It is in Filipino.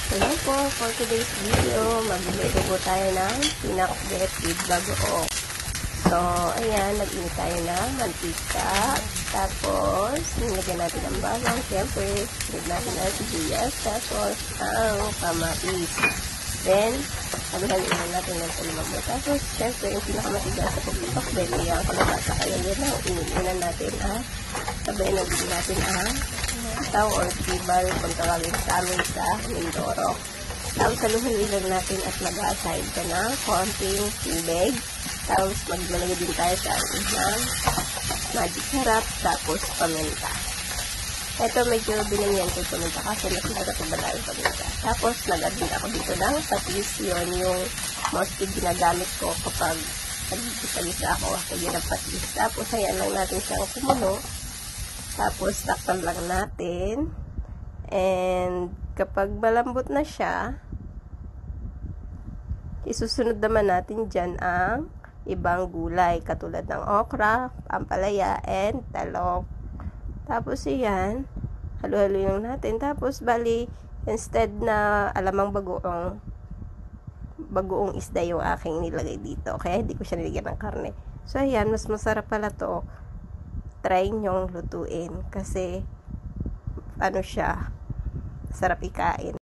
Hello po, for today's video, magluluto po tayo ng pinakbet with bagoong. So, ayan, nag-init tayo ng mantika. Tapos, nilagyan natin ang bawang. Siyempre, nilagyan natin ang sibuyas. Tapos, ang kamatis. Then, haluhaluin natin ng kulimang mo. Tapos, siyempre, yung pinakamatigas sa pagpapakbet, yung kalabasa. Kaya yun ang iniinan natin. Sabayin na din natin itaw or kibal kung tawagin sa amin sa Mindoro. Tapos haluhaluin lang natin at mag-aside ka ng konting tubig. Tapos maglalagay din tayo sa ng magic sarap, tapos paminta. Ito medyo binanyan ko paminta kasi nakikita yung paminta. Tapos nag-add din ako dito ng patis. Yun yung mostly ginagamit ko kapag nag-gisa-gisa ako. Kaya ng patis. Tapos ayan lang natin siyang kumulo. Tapos, takpan lang natin. And, kapag malambot na siya, isusunod naman natin dyan ang ibang gulay. Katulad ng okra, ampalaya, and talong. Tapos, yan. Halu-haluin lang natin. Tapos, bali, instead na alamang bagoong isda yung aking nilagay dito. Kaya, hindi ko siya nilagyan ng karne. So, ayan. Mas masarap pala to. Try nyong lutuin kasi ano siya, sarap ikain.